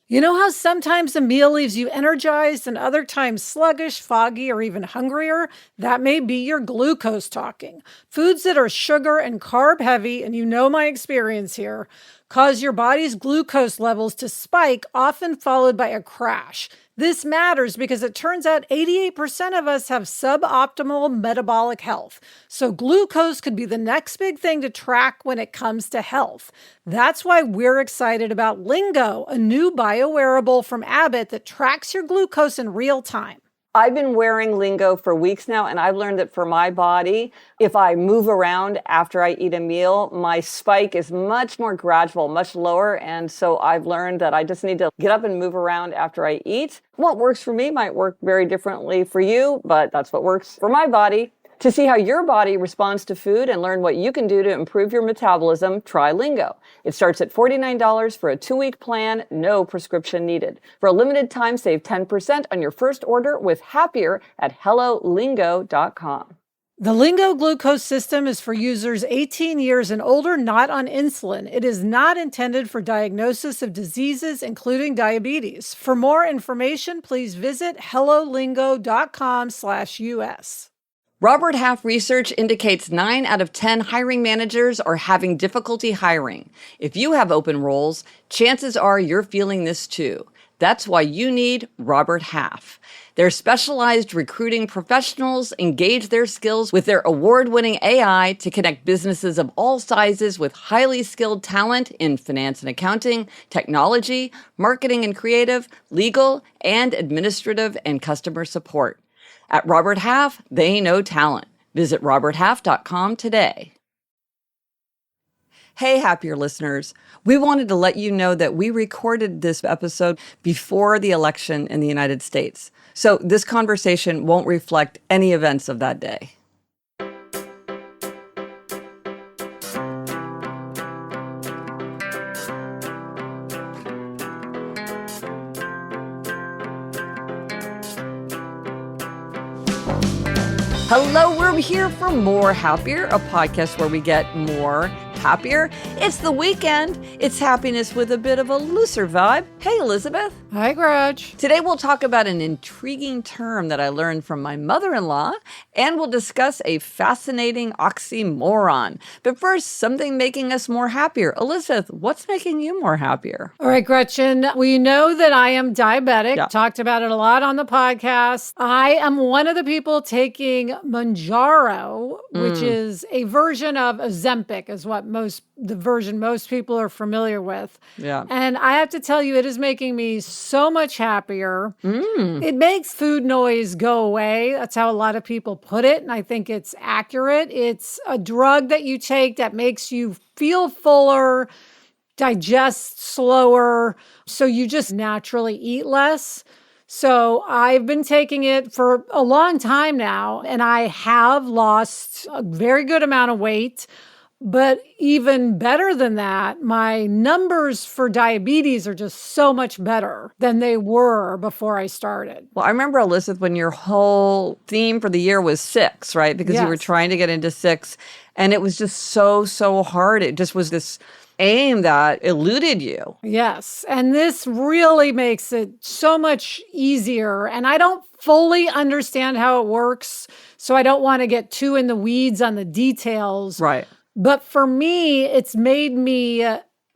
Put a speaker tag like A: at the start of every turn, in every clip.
A: You know how sometimes a meal leaves you energized and other times sluggish, foggy, or even hungrier? That may be your glucose talking. Foods that are sugar and carb heavy, and you know my experience here, cause your body's glucose levels to spike, often followed by a crash. This matters because it turns out 88% of us have suboptimal metabolic health. So glucose could be the next big thing to track when it comes to health. That's why we're excited about Lingo, a new biowearable from Abbott that tracks your glucose in real time.
B: I've been wearing Lingo for weeks now, and I've learned that for my body, if I move around after I eat a meal, my spike is much more gradual, much lower. And so I've learned that I just need to get up and move around after I eat. What works for me might work very differently for you, but that's what works for my body. To see how your body responds to food and learn what you can do to improve your metabolism, try Lingo. It starts at $49 for a 2-week plan, no prescription needed. For a limited time, save 10% on your first order with Happier at HelloLingo.com.
A: The Lingo glucose system is for users 18 years and older, not on insulin. It is not intended for diagnosis of diseases, including diabetes. For more information, please visit HelloLingo.com/US.
B: Robert Half research indicates 9 out of 10 hiring managers are having difficulty hiring. If you have open roles, chances are you're feeling this too. That's why you need Robert Half. Their specialized recruiting professionals engage their skills with their award-winning AI to connect businesses of all sizes with highly skilled talent in finance and accounting, technology, marketing and creative, legal, and administrative and customer support. At Robert Half, they know talent. Visit roberthalf.com today. Hey, Happier listeners. We wanted to let you know that we recorded this episode before the election in the United States. So this conversation won't reflect any events of that day. Hello, we're here for More Happier, a podcast where we get more happier. It's the weekend. It's happiness with a bit of a looser vibe. Hey, Elizabeth.
A: Hi, Grudge.
B: Today we'll talk about an intriguing term that I learned from my mother-in-law, and we'll discuss a fascinating oxymoron. But first, something making us more happier. Elizabeth, what's making you more happier?
A: All right, Gretchen, we know that I am diabetic. Yeah. Talked about it a lot on the podcast. I am one of the people taking Mounjaro, which is a version of Ozempic, is what the version most people are familiar with.
B: Yeah.
A: And I have to tell you, it is making me so much happier. It makes food noise go away. That's how a lot of people put it. And I think it's accurate. It's a drug that you take that makes you feel fuller, digest slower. So you just naturally eat less. So I've been taking it for a long time now, and I have lost a very good amount of weight. But even better than that, my numbers for diabetes are just so much better than they were before I started.
B: Well, I remember, Elizabeth, when your whole theme for the year was 6, right? Because you were trying to get into 6, and it was just so hard. It just was this aim that eluded you.
A: Yes. And this really makes it so much easier. And I don't fully understand how it works, so I don't want to get too in the weeds on the details.
B: Right.
A: But for me, it's made me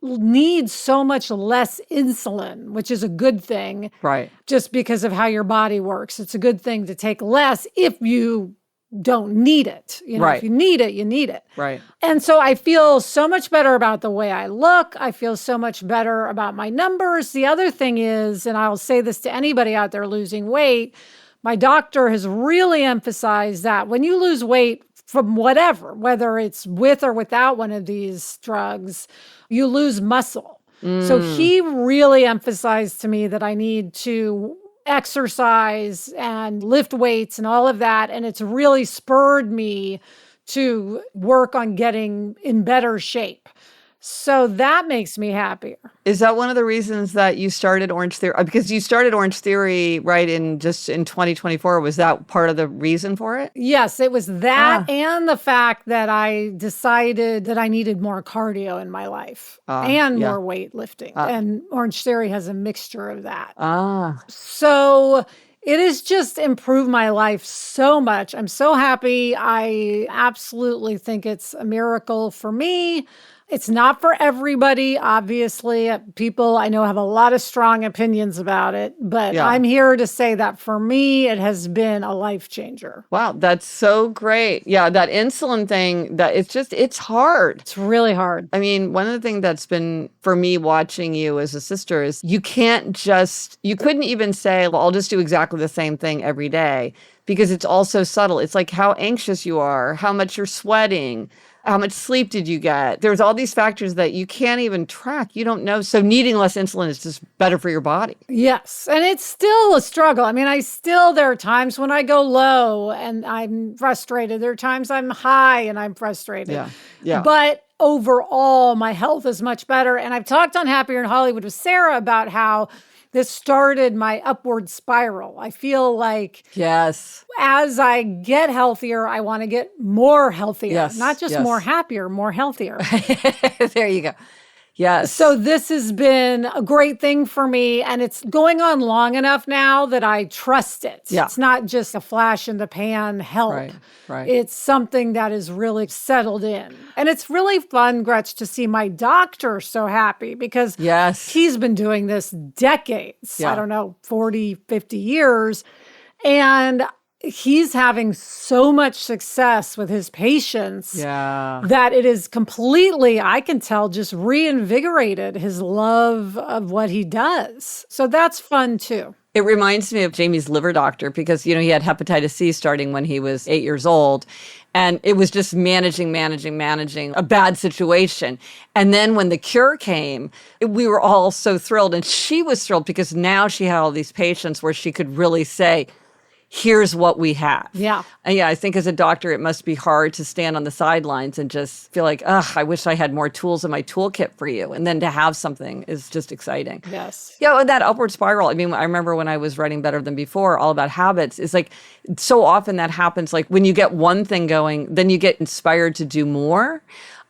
A: need so much less insulin, which is a good thing.
B: Right.
A: Just because of how your body works. It's a good thing to take less if you don't need it.
B: Right.
A: If you need it, you need it.
B: Right.
A: And so I feel so much better about the way I look. I feel so much better about my numbers. The other thing is, and I'll say this to anybody out there losing weight, my doctor has really emphasized that when you lose weight from whatever, whether it's with or without one of these drugs, you lose muscle. So he really emphasized to me that I need to exercise and lift weights and all of that. And it's really spurred me to work on getting in better shape. So that makes me happier.
B: Is that one of the reasons that you started Orange Theory? Because you started Orange Theory right in 2024. Was that part of the reason for it?
A: Yes, it was that and the fact that I decided that I needed more cardio in my life and more weightlifting. And Orange Theory has a mixture of that. So it has just improved my life so much. I'm so happy. I absolutely think it's a miracle for me. It's not for everybody, obviously. People I know have a lot of strong opinions about it, but I'm here to say that for me, it has been a life changer.
B: Wow, that's so great. Yeah, that insulin thing, it's hard.
A: It's really hard.
B: I mean, one of the things that's been for me watching you as a sister is you couldn't even say, well, I'll just do exactly the same thing every day because it's all so subtle. It's like how anxious you are, how much you're sweating, how much sleep did you get? There's all these factors that you can't even track. You don't know. So needing less insulin is just better for your body.
A: Yes. And it's still a struggle. I mean, there are times when I go low and I'm frustrated. There are times I'm high and I'm frustrated.
B: Yeah.
A: But overall, my health is much better. And I've talked on Happier in Hollywood with Sarah about how this started my upward spiral. I feel like as I get healthier, I want to get more healthier. Not just more happier, more healthier.
B: There you go. Yes.
A: So this has been a great thing for me, and it's going on long enough now that I trust it.
B: Yeah.
A: It's not just a flash in the pan help.
B: Right.
A: It's something that is really settled in. And it's really fun, Gretch, to see my doctor so happy because he's been doing this decades. I don't know, 40, 50 years. And he's having so much success with his patients that it is completely, I can tell, just reinvigorated his love of what he does. So that's fun too.
B: It reminds me of Jamie's liver doctor because, he had hepatitis C starting when he was 8 years old. And it was just managing a bad situation. And then when the cure came, we were all so thrilled. And she was thrilled because now she had all these patients where she could really say, here's what we have.
A: Yeah.
B: And I think as a doctor, it must be hard to stand on the sidelines and just feel like, I wish I had more tools in my toolkit for you. And then to have something is just exciting.
A: Yes.
B: And that upward spiral. I mean, I remember when I was writing Better Than Before, all about habits, is like so often that happens. Like when you get one thing going, then you get inspired to do more.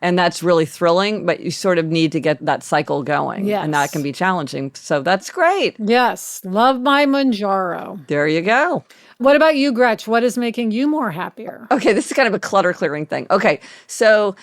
B: And that's really thrilling, but you sort of need to get that cycle going.
A: Yes.
B: And that can be challenging. So that's great.
A: Yes. Love my Manjaro.
B: There you go.
A: What about you, Gretch? What is making you more happier?
B: Okay, this is kind of a clutter clearing thing. Okay, so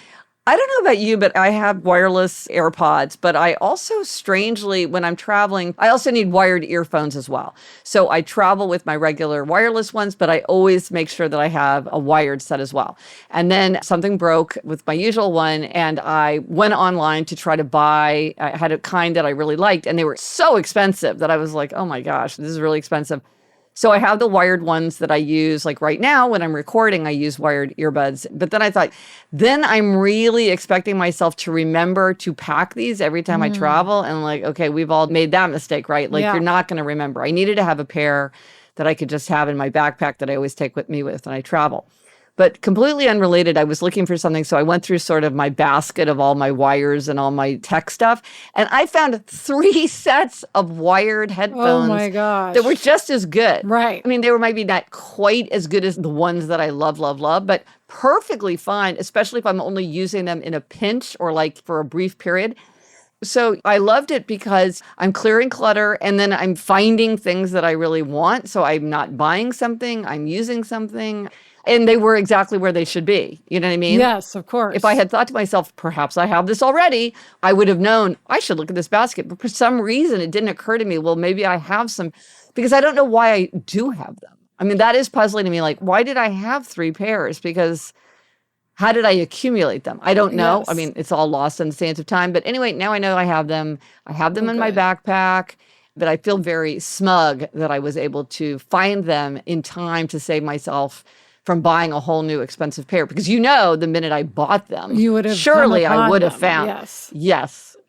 B: I don't know about you, but I have wireless AirPods, but I also strangely, when I'm traveling, I also need wired earphones as well. So I travel with my regular wireless ones, but I always make sure that I have a wired set as well. And then something broke with my usual one, and I went online to try to buy, I had a kind that I really liked, and they were so expensive that I was like, oh my gosh, this is really expensive. So I have the wired ones that I use, like right now when I'm recording, I use wired earbuds. But then I thought, then I'm really expecting myself to remember to pack these every time I travel. And like, okay, we've all made that mistake, right? Like you're not going to remember. I needed to have a pair that I could just have in my backpack that I always take with me when I travel. But completely unrelated, I was looking for something, so I went through sort of my basket of all my wires and all my tech stuff, and I found 3 sets of wired headphones
A: oh my gosh.
B: that were just as good.
A: Right.
B: I mean, they were maybe not quite as good as the ones that I love, but perfectly fine, especially if I'm only using them in a pinch or like for a brief period. So I loved it because I'm clearing clutter and then I'm finding things that I really want. So I'm not buying something, I'm using something. And they were exactly where they should be. You know what I mean?
A: Yes, of course.
B: If I had thought to myself, perhaps I have this already, I would have known I should look at this basket. But for some reason, it didn't occur to me, well, maybe I have some, because I don't know why I do have them. I mean, that is puzzling to me. Like, why did I have 3 pairs? Because how did I accumulate them? I don't know.
A: Yes.
B: I mean, it's all lost in the sands of time. But anyway, now I know I have them. I have them in my backpack. But I feel very smug that I was able to find them in time to save myself from buying a whole new expensive pair. Because the minute I bought them,
A: you would have
B: surely I would have found.
A: Yes.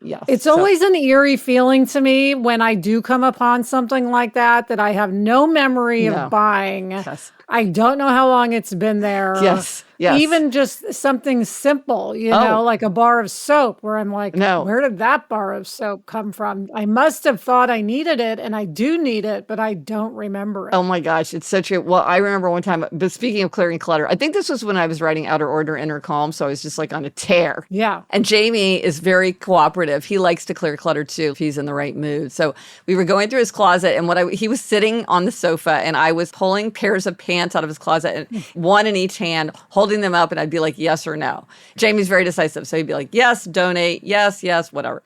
B: Yes.
A: It's always an eerie feeling to me when I do come upon something like that I have no memory of buying.
B: Yes.
A: I don't know how long it's been there.
B: Yes.
A: Even just something simple, like a bar of soap where I'm like, where did that bar of soap come from? I must have thought I needed it, and I do need it, but I don't remember it.
B: Oh my gosh, it's so true. Well, I remember one time, but speaking of clearing clutter, I think this was when I was writing Outer Order, Inner Calm, so I was just like on a tear.
A: Yeah.
B: And Jamie is very cooperative. He likes to clear clutter too if he's in the right mood. So we were going through his closet, and he was sitting on the sofa, and I was pulling pairs of pants out of his closet, and one in each hand, holding them up, and I'd be like, yes or no. Jamie's very decisive, so he'd be like, yes, donate, yes, whatever.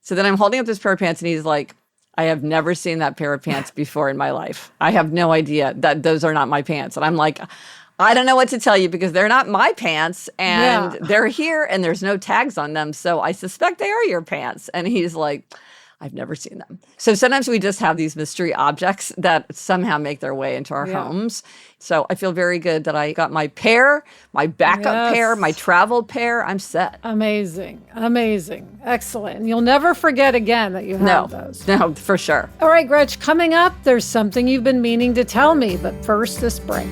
B: So then I'm holding up this pair of pants, and he's like, I have never seen that pair of pants before in my life. I have no idea that those are not my pants. And I'm like, I don't know what to tell you because they're not my pants and they're here and there's no tags on them. So I suspect they are your pants. And he's like, I've never seen them. So sometimes we just have these mystery objects that somehow make their way into our homes. So I feel very good that I got my pair, my backup pair, my travel pair. I'm set.
A: Amazing. Excellent. And you'll never forget again that you have those.
B: No, for sure.
A: All right, Gretch, coming up, there's something you've been meaning to tell me, but first this break.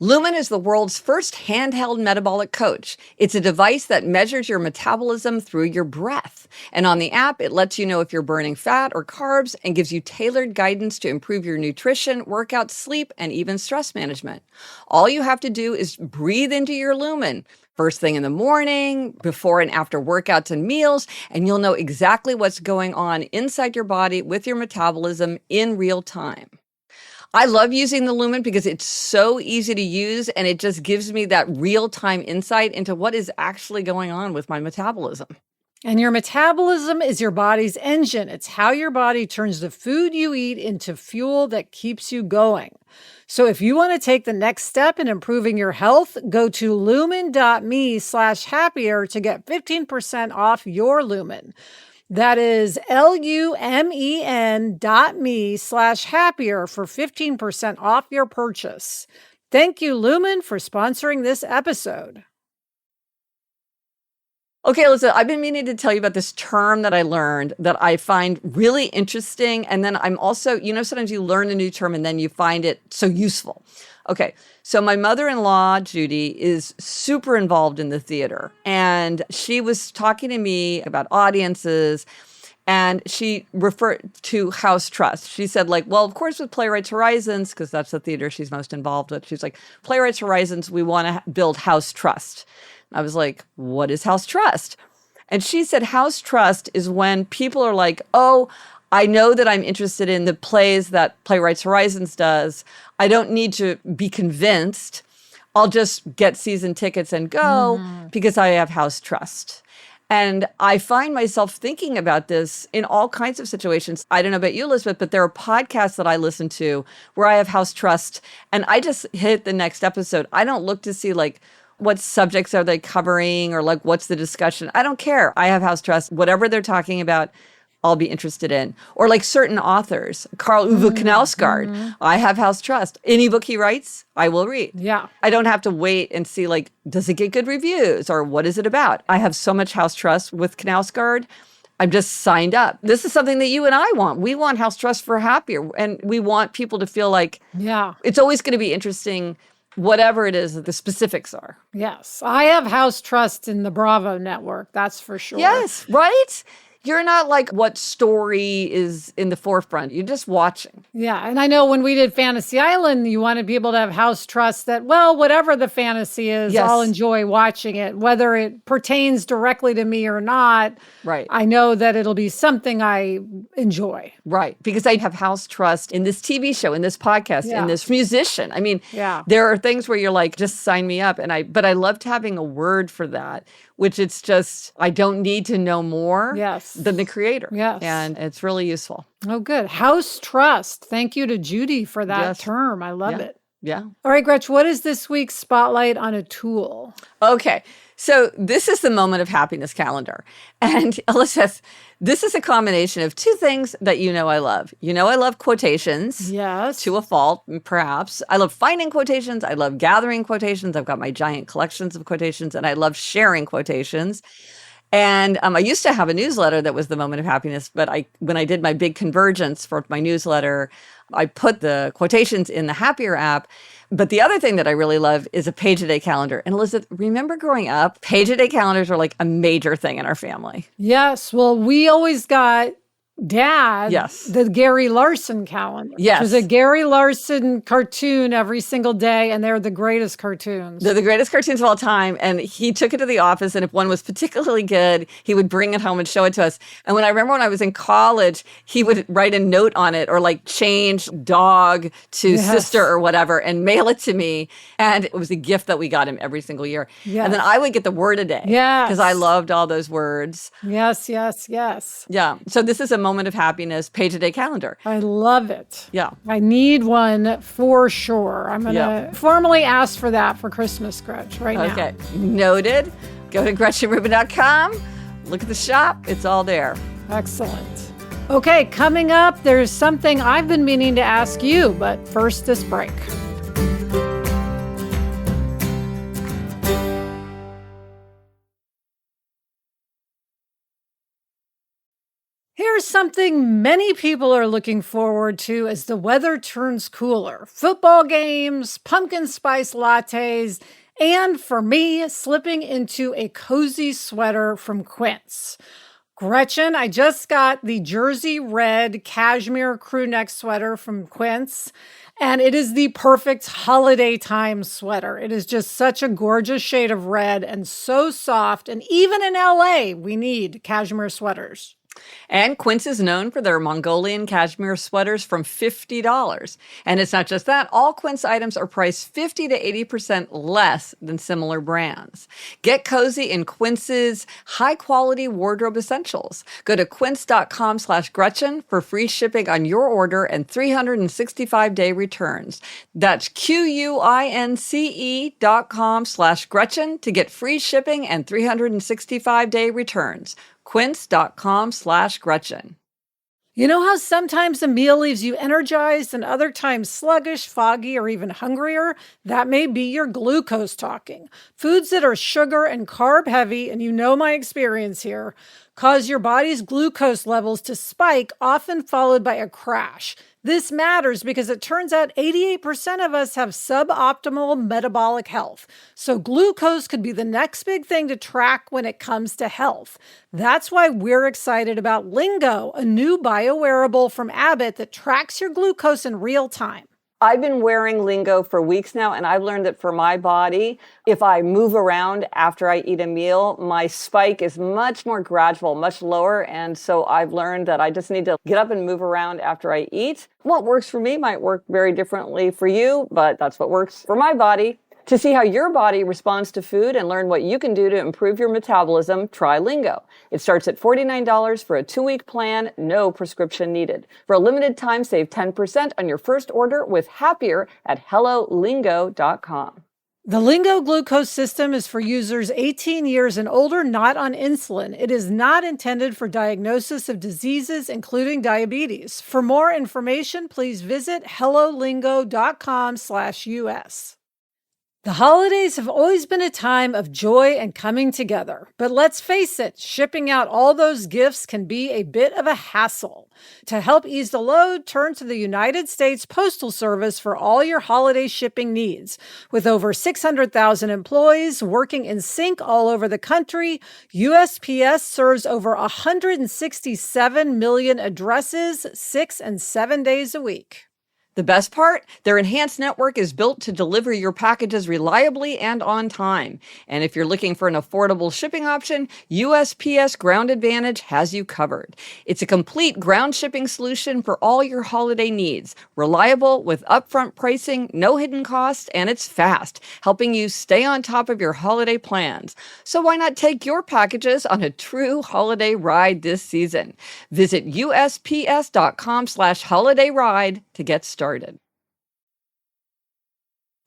B: Lumen is the world's first handheld metabolic coach. It's a device that measures your metabolism through your breath. And on the app, it lets you know if you're burning fat or carbs and gives you tailored guidance to improve your nutrition, workout, sleep, and even stress management. All you have to do is breathe into your Lumen first thing in the morning, before and after workouts and meals, and you'll know exactly what's going on inside your body with your metabolism in real time. I love using the Lumen because it's so easy to use and it just gives me that real-time insight into what is actually going on with my metabolism.
A: And your metabolism is your body's engine. It's how your body turns the food you eat into fuel that keeps you going. So if you want to take the next step in improving your health, go to lumen.me/happier to get 15% off your Lumen. That is lumen.me/happier for 15% off your purchase. Thank you, Lumen, for sponsoring this episode.
B: Okay, Alyssa, I've been meaning to tell you about this term that I learned that I find really interesting. And then I'm also, sometimes you learn a new term and then you find it so useful. Okay, so my mother-in-law, Judy, is super involved in the theater. And she was talking to me about audiences. And she referred to house trust. She said, well, of course, with Playwrights Horizons, because that's the theater she's most involved with, she's like, Playwrights Horizons, we want to build house trust. I was like, what is house trust? And she said, house trust is when people are like, oh, I know that I'm interested in the plays that Playwrights Horizons does. I don't need to be convinced. I'll just get season tickets and go because I have house trust. And I find myself thinking about this in all kinds of situations. I don't know about you, Elizabeth, but there are podcasts that I listen to where I have house trust and I just hit the next episode. I don't look to see what subjects are they covering or what's the discussion. I don't care. I have house trust. Whatever they're talking about, I'll be interested in. Or certain authors, Karl Uwe Knausgaard, I have house trust. Any book he writes, I will read.
A: Yeah.
B: I don't have to wait and see does it get good reviews or what is it about? I have so much house trust with Knausgaard. I'm just signed up. This is something that you and I want. We want house trust for Happier. And we want people to feel like it's always going to be interesting whatever it is that the specifics are.
A: Yes. I have house trust in the Bravo network. That's for sure.
B: Yes. Right? You're not what story is in the forefront. You're just watching.
A: Yeah. And I know when we did Fantasy Island, you want to be able to have house trust that, whatever the fantasy is, I'll enjoy watching it, whether it pertains directly to me or not.
B: Right.
A: I know that it'll be something I enjoy.
B: Right. Because I have house trust in this TV show, in this podcast, in this musician. I mean, there are things where you're just sign me up. But I loved having a word for that, which it's just, I don't need to know more than the creator.
A: Yes.
B: And it's really useful.
A: Oh, good. House trust. Thank you to Judy for that term. I love it.
B: Yeah.
A: All right, Gretch, what is this week's spotlight on a tool?
B: Okay. So this is the Moment of Happiness calendar. And Elizabeth, this is a combination of two things that I love. I love quotations.
A: Yes.
B: To a fault, perhaps. I love finding quotations. I love gathering quotations. I've got my giant collections of quotations, and I love sharing quotations. And I used to have a newsletter that was the moment of happiness, but when I did my big convergence for my newsletter, I put the quotations in the Happier app. But the other thing that I really love is a page-a-day calendar. And Elizabeth, remember growing up, page-a-day calendars were like a major thing in our family.
A: Yes. Well, we always got Dad,
B: yes,
A: the Gary Larson calendar.
B: Yes.
A: Which was a Gary Larson cartoon every single day, and they're the greatest cartoons.
B: They're the greatest cartoons of all time. And he took it to the office, and if one was particularly good, he would bring it home and show it to us. And when I was in college, he would write a note on it or like change dog to sister or whatever and mail it to me. And it was a gift that we got him every single year.
A: Yes.
B: And then I would get the word a day.
A: Yes.
B: Because I loved all those words.
A: Yes.
B: Yeah. So this is a moment of happiness page-a-day calendar.
A: I love it.
B: Yeah.
A: I need one for sure. I'm going to formally ask for that for Christmas, Gretch, right now.
B: Okay. Noted. Go to GretchenRubin.com. Look at the shop. It's all there.
A: Excellent. Okay, coming up, there's something I've been meaning to ask you, but first this break. Here's something many people are looking forward to as the weather turns cooler. Football games, pumpkin spice lattes, and for me, slipping into a cozy sweater from Quince. Gretchen, I just got the Jersey Red Cashmere crew neck sweater from Quince, and it is the perfect holiday time sweater. It is just such a gorgeous shade of red and so soft, and even in LA, we need cashmere sweaters.
B: And Quince is known for their Mongolian cashmere sweaters from $50. And it's not just that. All Quince items are priced 50 to 80% less than similar brands. Get cozy in Quince's high-quality wardrobe essentials. Go to quince.com/Gretchen for free shipping on your order and 365-day returns. That's QUINCE.com/Gretchen to get free shipping and 365-day returns. Quince.com/Gretchen.
A: You know how sometimes a meal leaves you energized and other times sluggish, foggy, or even hungrier? That may be your glucose talking. Foods that are sugar and carb heavy, and you know my experience here, cause your body's glucose levels to spike, often followed by a crash. This matters because it turns out 88% of us have suboptimal metabolic health. So glucose could be the next big thing to track when it comes to health. That's why we're excited about Lingo, a new bio-wearable from Abbott that tracks your glucose in real time.
B: I've been wearing Lingo for weeks now, and I've learned that for my body, if I move around after I eat a meal, my spike is much more gradual, much lower. And so I've learned that I just need to get up and move around after I eat. What works for me might work very differently for you, but that's what works for my body. To see how your body responds to food and learn what you can do to improve your metabolism, try Lingo. It starts at $49 for a 2-week plan, no prescription needed. For a limited time, save 10% on your first order with Happier at HelloLingo.com.
A: The Lingo glucose system is for users 18 years and older, not on insulin. It is not intended for diagnosis of diseases, including diabetes. For more information, please visit HelloLingo.com/US. The holidays have always been a time of joy and coming together. But let's face it, shipping out all those gifts can be a bit of a hassle. To help ease the load, turn to the United States Postal Service for all your holiday shipping needs. With over 600,000 employees working in sync all over the country, USPS serves over 167 million addresses 6 and 7 days a week.
B: The best part? Their enhanced network is built to deliver your packages reliably and on time. And if you're looking for an affordable shipping option, USPS Ground Advantage has you covered. It's a complete ground shipping solution for all your holiday needs. Reliable with upfront pricing, no hidden costs, and it's fast, helping you stay on top of your holiday plans. So why not take your packages on a true holiday ride this season? Visit USPS.com/holiday ride to get started.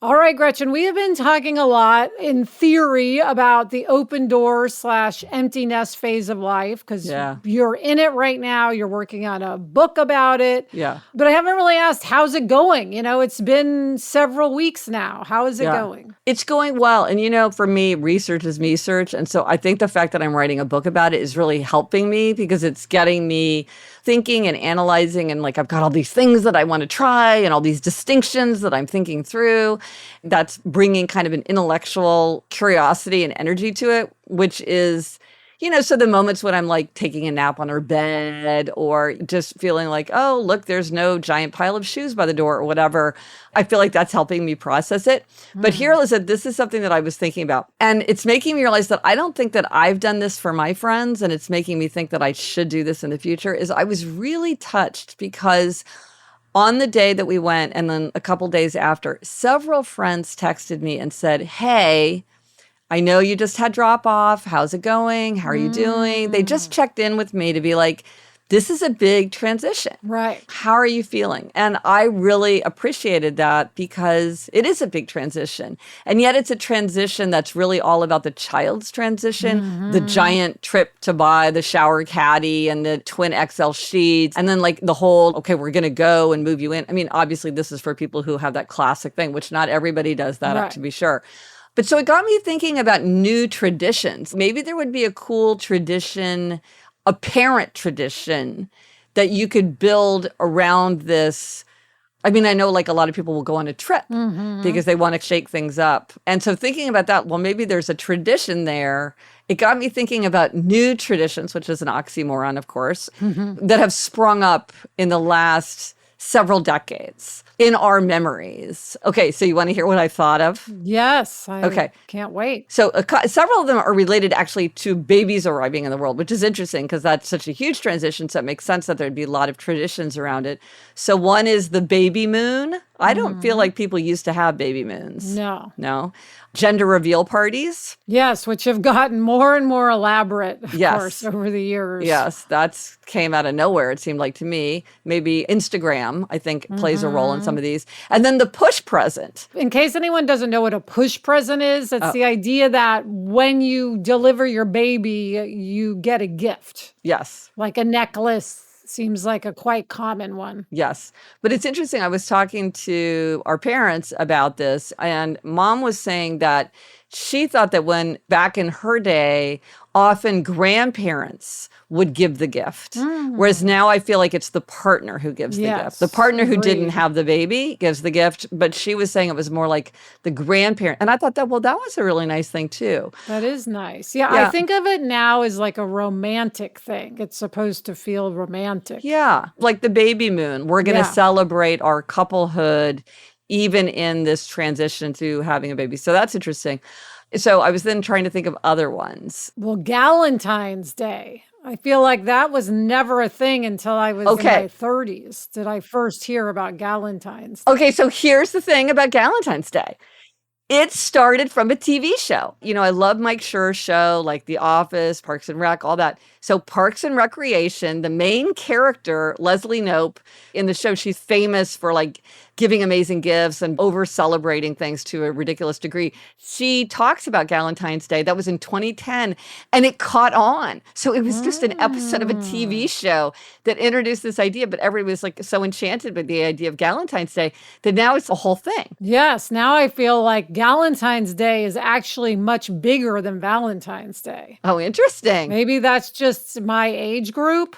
A: All right, Gretchen, we have been talking a lot in theory about the open door / empty nest phase of life because you're in it right now. You're working on a book about it.
B: Yeah.
A: But I haven't really asked, how's it going? It's been several weeks now. How is it going?
B: It's going well. And, for me, research is me search. And so I think the fact that I'm writing a book about it is really helping me because it's getting me thinking and analyzing. And I've got all these things that I want to try and all these distinctions that I'm thinking through. That's bringing kind of an intellectual curiosity and energy to it, which is, so the moments when I'm taking a nap on her bed or just feeling like, oh, look, there's no giant pile of shoes by the door or whatever, I feel like that's helping me process it. But here, Elizabeth, this is something that I was thinking about. And it's making me realize that I don't think that I've done this for my friends. And it's making me think that I should do this in the future is I was really touched because on the day that we went and then a couple days after, several friends texted me and said, hey, I know you just had drop off. How's it going? How are you doing? They just checked in with me to be like, this is a big transition.
A: Right.
B: How are you feeling? And I really appreciated that because it is a big transition. And yet it's a transition that's really all about the child's transition, the giant trip to buy the shower caddy and the twin XL sheets. And then the whole, okay, we're going to go and move you in. I mean, obviously this is for people who have that classic thing, which not everybody does that, to be sure. But so it got me thinking about new traditions. Maybe there would be a cool tradition, a parent tradition that you could build around this. I mean, I know a lot of people will go on a trip because they want to shake things up. And so thinking about that, well, maybe there's a tradition there. It got me thinking about new traditions, which is an oxymoron, of course, that have sprung up in the last several decades in our memories. Okay, so you want to hear what I thought of?
A: Yes. I can't wait.
B: So several of them are related actually to babies arriving in the world, which is interesting because that's such a huge transition. So it makes sense that there'd be a lot of traditions around it. So one is the baby moon. I don't feel like people used to have baby moons. No. Gender reveal parties.
A: Yes, which have gotten more and more elaborate, of course, over the years.
B: Yes, that came out of nowhere, it seemed like to me. Maybe Instagram, I think, plays a role in some of these. And then the push present.
A: In case anyone doesn't know what a push present is, it's the idea that when you deliver your baby, you get a gift.
B: Yes.
A: Like a necklace. Seems like a quite common one.
B: Yes. But it's interesting. I was talking to our parents about this, and mom was saying that she thought that when back in her day, often grandparents would give the gift. Whereas now I feel like it's the partner who gives the gift. The partner who didn't have the baby gives the gift, but she was saying it was more like the grandparent. And I thought that was a really nice thing too.
A: That is nice. Yeah, I think of it now as like a romantic thing. It's supposed to feel romantic.
B: Yeah, like the baby moon. We're going to celebrate our couplehood even in this transition to having a baby. So that's interesting. So I was then trying to think of other ones.
A: Well, Galentine's Day. I feel like that was never a thing until I was in my 30s. Did I first hear about Galentine's Day?
B: Okay, so here's the thing about Galentine's Day. It started from a TV show. I love Mike Schur's show, like The Office, Parks and Rec, all that. So Parks and Recreation, the main character, Leslie Knope, in the show, she's famous for giving amazing gifts and over celebrating things to a ridiculous degree. She talks about Galentine's Day. That was in 2010, and it caught on. So it was just an episode of a TV show that introduced this idea, but everybody was so enchanted with the idea of Galentine's Day that now it's a whole thing.
A: Yes, now I feel like Galentine's Day is actually much bigger than Valentine's Day.
B: Oh, interesting.
A: Maybe that's just my age group.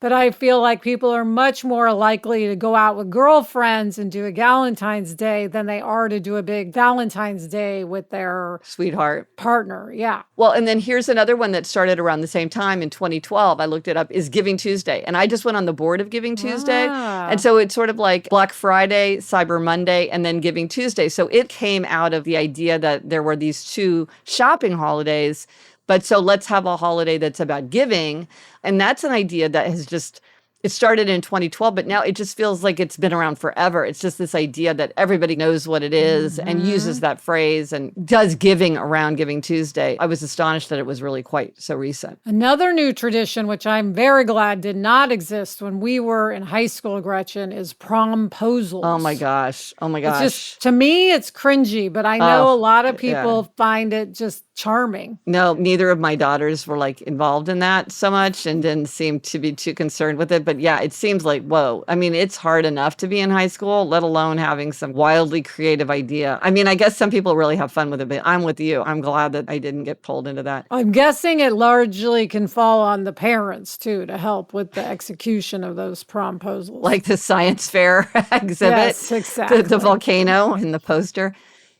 A: But I feel like people are much more likely to go out with girlfriends and do a Galentine's Day than they are to do a big Valentine's Day with their
B: sweetheart
A: partner. Yeah.
B: Well, and then here's another one that started around the same time in 2012. I looked it up, is Giving Tuesday. And I just went on the board of Giving Tuesday. And so it's sort of like Black Friday, Cyber Monday, and then Giving Tuesday. So it came out of the idea that there were these two shopping holidays. But so let's have a holiday that's about giving. And that's an idea that has just It started in 2012, but now it just feels like it's been around forever. It's just this idea that everybody knows what it is and uses that phrase and does giving around Giving Tuesday. I was astonished that it was really quite so recent.
A: Another new tradition, which I'm very glad did not exist when we were in high school, Gretchen, is promposals.
B: Oh my gosh. Oh my gosh.
A: It's just, to me, it's cringy, but I know a lot of people find it just charming.
B: No, neither of my daughters were like involved in that so much and didn't seem to be too concerned with it. But yeah, it seems like, whoa. I mean, it's hard enough to be in high school, let alone having some wildly creative idea. I mean, I guess some people really have fun with it, but I'm with you. I'm glad that I didn't get pulled into that.
A: I'm guessing it largely can fall on the parents, too, to help with the execution of those promposals.
B: Like the science fair exhibit.
A: Yes, exactly.
B: The volcano in the poster.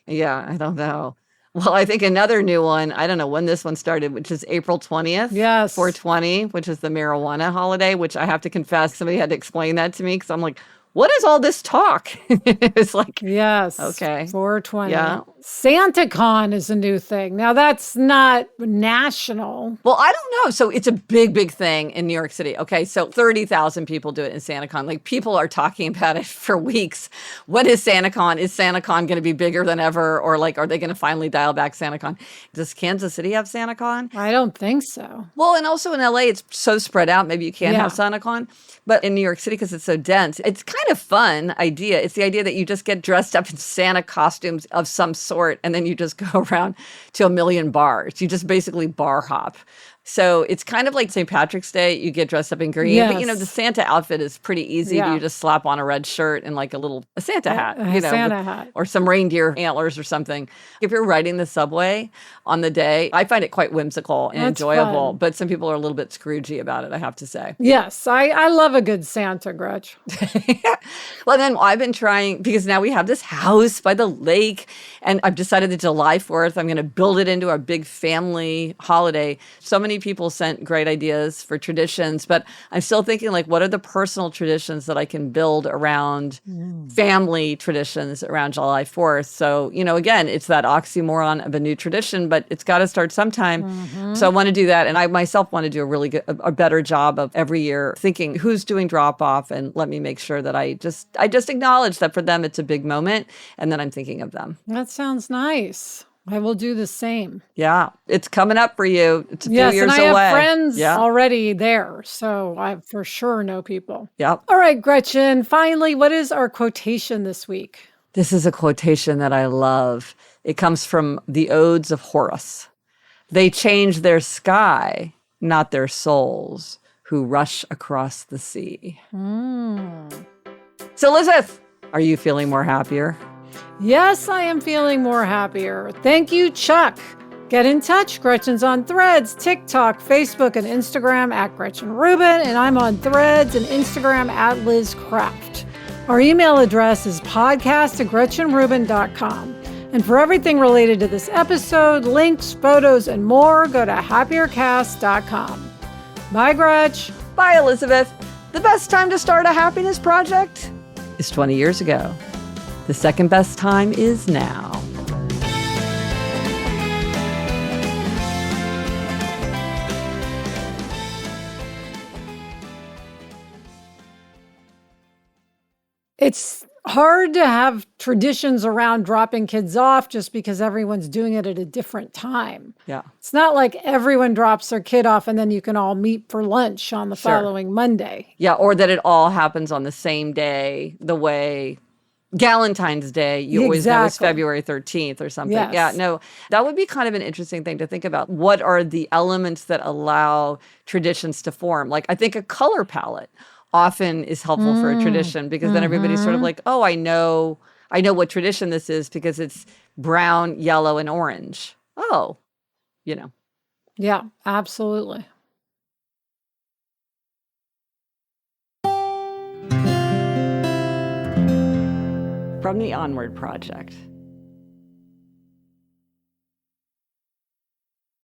B: Yeah, I don't know. Well, I think another new one, I don't know when this one started, which is April 20th.
A: Yes.
B: 420, which is the marijuana holiday, which I have to confess, somebody had to explain that to me because I'm like, what is all this talk? It's like,
A: yes.
B: Okay.
A: 420.
B: Yeah.
A: SantaCon is a new thing. Now, that's not national.
B: Well, I don't know. So it's a big, big thing in New York City. Okay, so 30,000 people do it in SantaCon. Like, people are talking about it for weeks. What is SantaCon? Is SantaCon going to be bigger than ever? Or like, are they going to finally dial back SantaCon? Does Kansas City have SantaCon?
A: I don't think so.
B: Well, and also in LA, it's so spread out. Maybe you can't have SantaCon. But in New York City, because it's so dense, it's kind of fun idea. It's the idea that you just get dressed up in Santa costumes of some sort, and then you just go around to a million bars. You just basically bar hop. So it's kind of like St. Patrick's Day. You get dressed up in green.
A: Yes.
B: But, the Santa outfit is pretty easy.
A: Yeah.
B: You just slap on a red shirt and like a Santa hat.
A: Santa hat.
B: Or some reindeer antlers or something. If you're riding the subway on the day, I find it quite whimsical and enjoyable.
A: Fun.
B: But some people are a little bit Scroogey about it, I have to say.
A: Yes, I love a good Santa, Gretch.
B: Well, then I've been trying, because now we have this house by the lake, and I've decided that July 4th, I'm going to build it into our big family holiday. So many people sent great ideas for traditions, but I'm still thinking, like, what are the personal traditions that I can build around family traditions around July 4th? So, again, it's that oxymoron of a new tradition, but it's got to start sometime. So I want to do that. And I myself want to do a better job of every year thinking who's doing drop off, and let me make sure that I just acknowledge that for them, it's a big moment. And then I'm thinking of them.
A: That sounds nice. I will do the same.
B: Yeah, it's coming up for you. It's a few years
A: and I
B: away.
A: have friends already there, so I for sure know people.
B: Yep.
A: All right, Gretchen, finally, what is our quotation this week?
B: This is a quotation that I love. It comes from the Odes of Horace. They change their sky, not their souls, who rush across the sea. So, Elizabeth, are you feeling more happier?
A: Yes, I am feeling more happier. Thank you, Chuck. Get in touch. Gretchen's on Threads, TikTok, Facebook, and Instagram at Gretchen Rubin, and I'm on Threads and Instagram at Liz Craft. Our email address is podcast@GretchenRubin.com. And for everything related to this episode, links, photos, and more, go to happiercast.com. Bye, Gretch.
B: Bye, Elizabeth. The best time to start a happiness project is 20 years ago. The second best time is now.
A: It's hard to have traditions around dropping kids off just because everyone's doing it at a different time.
B: Yeah.
A: It's not like everyone drops their kid off and then you can all meet for lunch on the following Monday.
B: Yeah, or that it all happens on the same day, the way Galentine's Day, you always know it's February 13th or something.
A: Yes.
B: Yeah, no, that would be kind of an interesting thing to think about. What are the elements that allow traditions to form? Like, I think a color palette often is helpful for a tradition, because then everybody's sort of like, oh, I know what tradition this is because it's brown, yellow, and orange. Oh,
A: Yeah, absolutely.
B: From the Onward Project.